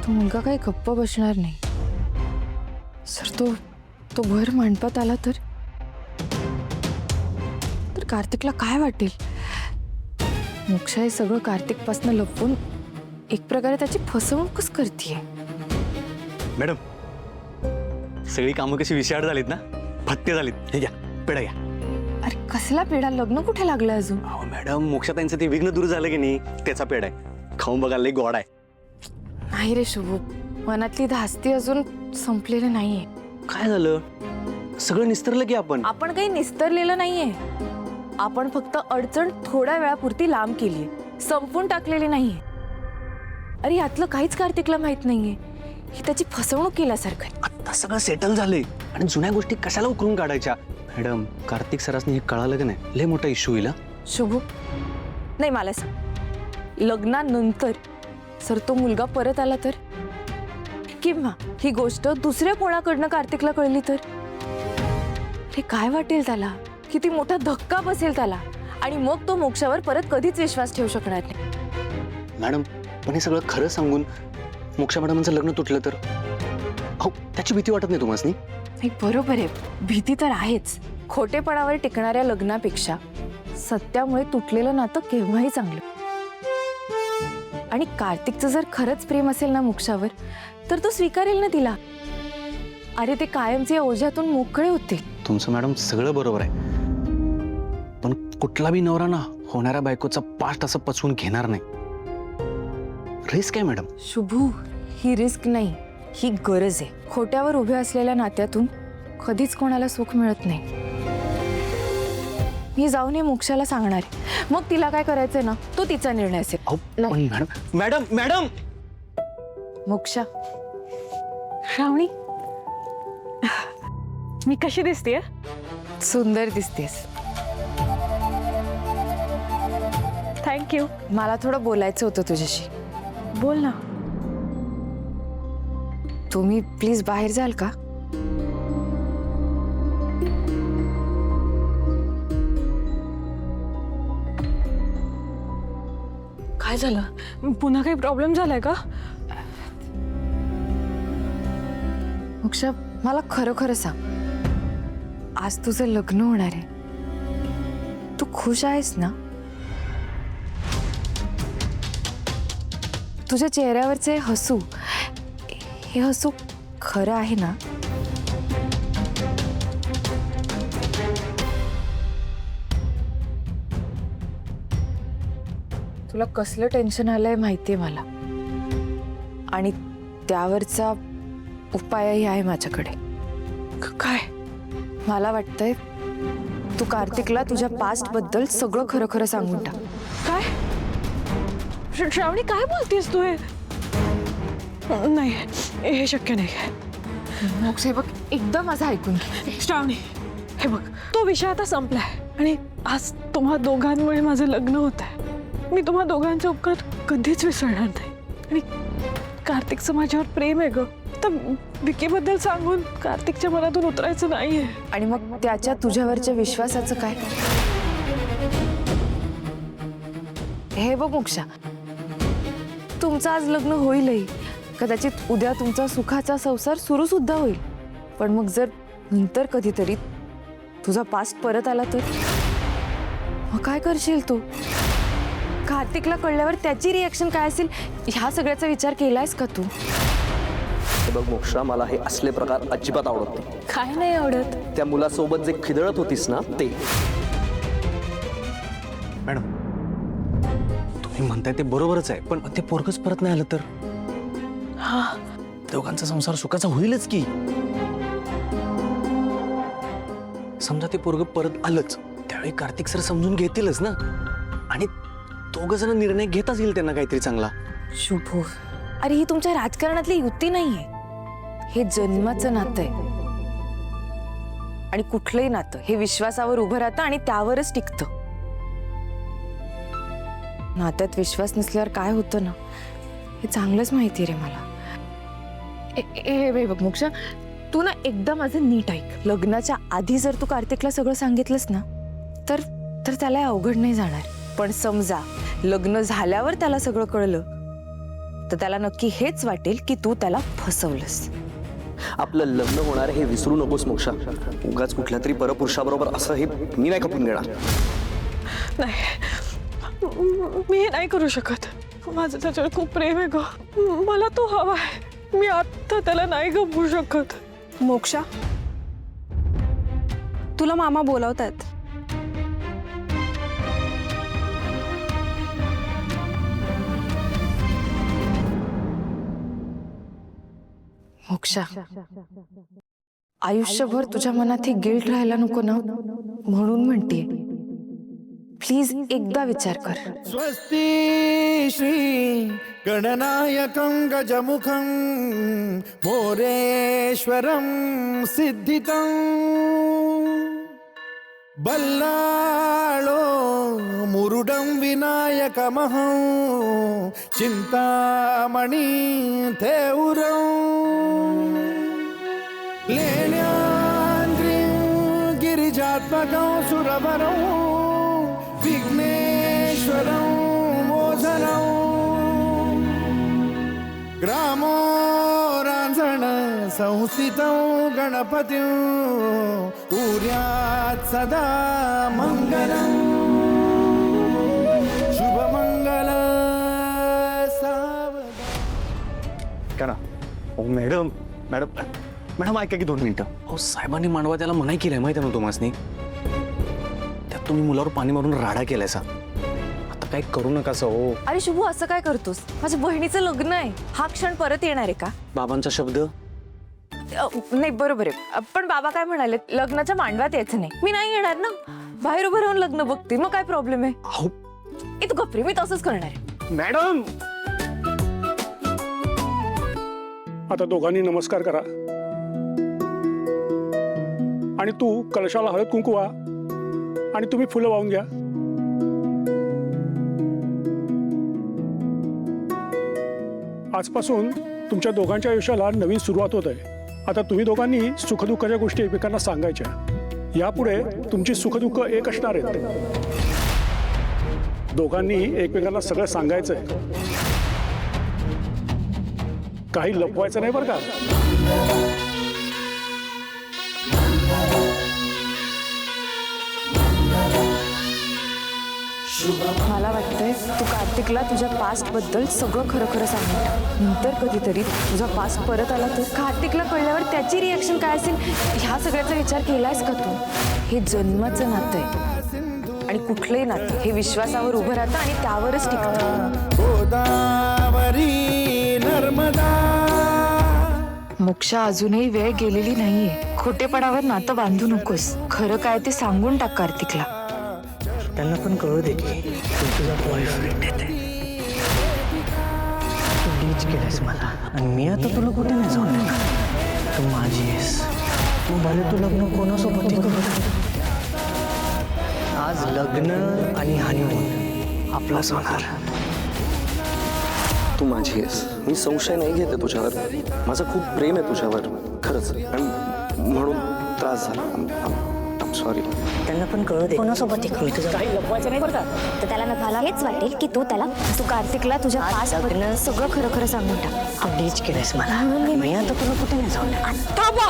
तो मुलगा काही गप्प बसणार नाही सर. तो भर मंडपात आला तर कार्तिकला काय वाटेल? मोक्षा हे सगळं कार्तिकपासून लपवून एक प्रकारे त्याची फसवणूकच करतीये. मॅडम, सगळी कामं कशी विषयाड झालीत ना, फत्ते झालीत. हे घ्या पेढा घ्या. अरे कसला पेढा? लग्न कुठे लागलं अजून? अहो मॅडम, मोक्षाताईंचं ते विघ्न दूर झालं की नाही, त्याचा पेढा आहे. खाऊन बघायला लई गोड आहे. नाही रे शुभू, मनातली धास्ती अजून संपलेली नाहीये. काय झालं? सगळं निस्तरलं की आपण काही निस्तरलेलं नाहीये. आपण फक्त अडचण थोड्या वेळापुरती लांब केलीये, संपून टाकलेली नाहीये. अरे यातलं काहीच कार्तिकला माहित नाहीये. ही त्याची फसवणूक केल्यासारखं आहे. आता सगळं सेटल झालंय आणि जुन्या गोष्टी कशाला उकरून काढायच्या? मॅडम, कार्तिक सरासनी हे कळालं की नाही, लय मोठा इश्यू होईल. शुभू, नाही मला सांग, लग्नानंतर सर तो मुलगा परत आला तर, किंवा ही गोष्ट दुसऱ्या कोणाकडनं कार्तिकला कळली तर, हे काय वाटेल त्याला? किती मोठा धक्का बसेल त्याला. आणि मग तो मोक्षावर परत कधीच विश्वास ठेवू शकणार नाही. मॅडम, पण हे सगळं खरं सांगून मोक्षा मॅडमांचं लग्न तुटलं तर? अहो, त्याची भीती वाटत नाही तुम्हाला? नाही, बरोबर आहे, भीती तर आहेच. खोटेपणावर टिकणाऱ्या लग्नापेक्षा सत्यामुळे तुटलेलं नातं केव्हाही चांगलं. आणि कार्तिकचं जर खरंच प्रेम असेल ना मोक्षावर, तर तो स्वीकारेल ना तिला. अरे ते कायमचे ओझ्यातून मोकळे होतील. तुमचं मॅडम सगळं बरोबर आहे, पण कुठला बी नवरा ना होणाऱ्या बायकोचा पास्ट असं पचवून घेणार नाही. रिस्क आहे मॅडम. शुभू, ही रिस्क नाही, ही गरज आहे. खोट्यावर उभे असलेल्या नात्यातून कधीच कोणाला सुख मिळत नाही. मी जाऊन हे मोक्षाला सांगणार, मग तिला काय करायचंय ना तो तिचा निर्णय असेल. अहो, पण मॅडम मॅडम मॅडम मोक्षा, श्रावणी, मी कशी दिसतेय? सुंदर दिसतेस. थँक्यू. मला थोडं बोलायचं होतं तुझ्याशी. बोल ना. तुम्ही प्लीज बाहेर जाल का? काय झालं? पुन्हा काही प्रॉब्लेम झालाय का? मोक्षा, मला खरं खरं सांग, आज तुझं लग्न होणार आहे. तू खुश आहेस ना? तुझ्या चेहऱ्यावरचे हसू, हे हसू खरं आहे ना? तुला कसलं टेन्शन आलंय माहितीये मला, आणि त्यावरचा उपायही आहे माझ्याकडे. काय? मला वाटतंय तू कार्तिकला तुझ्या पास्ट बद्दल सगळं खरं खरं सांगून टाक. काय? श्रावणी, काय बोलतेस तू? हे नाही, हे शक्य नाही. मोक्ष, हे बघ, एकदम माझं ऐकून घे. श्रावणी, हे बघ, तो विषय आता संपलाय आणि आज तुम्हा दोघांमुळे माझं लग्न होत आहे. मी तुम्हा दोघांचे उपकार कधीच विसरणार नाही. आणि कार्तिकचं माझ्यावर प्रेम आहे ग, तर विकीबद्दल सांगून कार्तिकच्या मनातून उतरायचं नाहीये. आणि मग त्याच्या तुझ्यावरच्या विश्वासाचं काय? हे बघ मोक्षा, तुमचं आज लग्न होईलही, कदाचित उद्या तुमचा सुखाचा संसार सुरू सुद्धा होईल. पण मग जर नंतर कधीतरी तुझा पास्ट परत आला तर मग काय करशील तू? कार्तिकला कळल्यावर त्याची रिॲक्शन काय असेल, ह्या सगळ्याचा विचार केलायस का तू? बघ मोक्षा, मला हे असले प्रकार अजिबात आवडत नाही. काय नाही आवडत? त्या मुलासोबत जे खिदळत होतीस ना ते. मॅडम, तुम्ही म्हणताय ते बरोबरच आहे, पण ते पोरगच परत नाही आलं तर? हा, दोघांचा संसार सुखाचा होईलच की. समजा ते पोरग परत आलंच, त्यावेळी कार्तिक सर समजून घेतीलच ना, आणि दोघ जण निर्णय घेताच येईल त्यांना काहीतरी चांगला. शुभ, अरे ही तुमच्या राजकारणातली युती नाहीये, हे जन्माचं नातं आहे. आणि कुठलंही नातं हे विश्वासावर उभं राहतं आणि त्यावरच टिकतं. नात्यात विश्वास नसल्यावर काय होतं ना, हे चांगलंच माहिती रे मला. बघ मोक्षा, तू ना एकदा माझं नीट ऐक. लग्नाच्या आधी जर तू कार्तिकला सगळं सांगितलंस ना, तर त्याला अवघड नाही जाणार. पण समजा लग्न झाल्यावर त्याला सगळं कळलं तर त्याला नक्की हेच वाटेल की तू त्याला फसवलंस. आपलं लग्न होणार हे विसरू नकोस मोक्षा. उगाच कुठल्या तरी परपुरुषाबरोबर असं हे मी नाही खपून घेणार. नाही, मी हे नाही करू शकत. माझं त्याच्यावर खूप प्रेम आहे ग. मला तो हवा आहे. मी आता त्याला नाही गमवू शकत. मोक्षा, तुला मामा बोलावतायत. मोक्षा, आयुष्यभर तुझ्या मनात हे गिल्ट राहायला नको ना, म्हणून म्हणते प्लीज एकदा विचार कर. स्वस्ति श्री गणनायकं गजमुखं मोरेश्वरं सिद्धितं बल्लाळो मुरुडं विनायकमहं चिंतामणि थेउरं लेण्याद्रिं गिरिजात्मकं सुरवरं विघ्नेश्वरं मोदनं ग्रामो रांझण संस्थितं गणपतिं कुर्यात् सदा मंगलं शुभमंगल सावधान. का ना मॅडम मॅडम मॅडम ऐका की 2 मिनिटं. अहो साहेबांनी मांडवा त्याला मनाई केलंय माहिती आहे ना तुम्हासनी. त्यात तुम्ही मुलावर पाणी मारून राडा केलाय सा. आता काय करू नका असं हो. अरे शुभू, असं काय करतोस? माझ्या बहिणीचं लग्न आहे. हा क्षण परत येणार आहे का? बाबांचा शब्द नाही, बरोबर आहे. पण बाबा काय म्हणाले, लग्नाच्या मांडवात यायचं नाही. मी नाही येणार ना, बाहेर उभं राहून लग्न बघते. मग काय प्रॉब्लेम आहे? अहो तू गप्री, मी तसंच करणार आहे. मॅडम आता दोघांनी नमस्कार करा आणि तू कलशाला हळद कुंकू वा आणि तुम्ही फुलं वाहून घ्या. आजपासून तुमच्या दोघांच्या आयुष्याला नवीन सुरुवात होत आहे. आता तुम्ही दोघांनी सुखदुःखाच्या गोष्टी एकमेकांना सांगायच्या. यापुढे तुमची सुखदुःख एक असणार आहेत. दोघांनी एकमेकांना सगळं सांगायचंय. काही लपवायचं नाही बरं का. मला वाटतंय तू कार्तिकला तुझ्या पास्ट बद्दल सगळं खरं खरं सांगितलं. नंतर कधीतरी तुझा पास्ट परत आला तर कार्तिकला कळल्यावर त्याची रिॲक्शन काय असेल ह्या सगळ्याचा विचार केलायस का तू? हे जन्माचं नातं आहे आणि कुठलंही नातं हे विश्वासावर उभं राहतं आणि त्यावरच टिकतं. गोदावरी नर्मदा. मोक्षा, अजूनही वेळ गेलेली नाहीये. खोटेपणावर नातं बांधू नकोस. खरं काय ते सांगून टाक कार्तिकला. त्यांना पण कळू दे की तू तुझा बॉयफ्रेंड आहे. तू डीच केलंयस मला आणि मी आता तुला कुठे नाही जाऊन देणार. तू माझी आहेस. तू भले तू लग्न कोणासोबतही करू दे. आज लग्न आणि हनीमून आपलाच होणार. तू माझी आहेस. मी संशय नाही घेते तुझ्यावर. माझं खूप प्रेम आहे तुझ्यावर खरंच. आणि म्हणून त्रास झाला. सॉरी. त्यांना पण कळू दे कोणासोबत मी तुझं काही लपवायचं नाही बरं का. तर त्याला मला हेच वाटेल की तू कार्तिकला तुझ्या पास्ट बद्दल सगळं खरं खरं सांगून टाक. तू डीच केलंयस मला. मी आता तुला कुठे नाही जाऊन देणार. थांबा.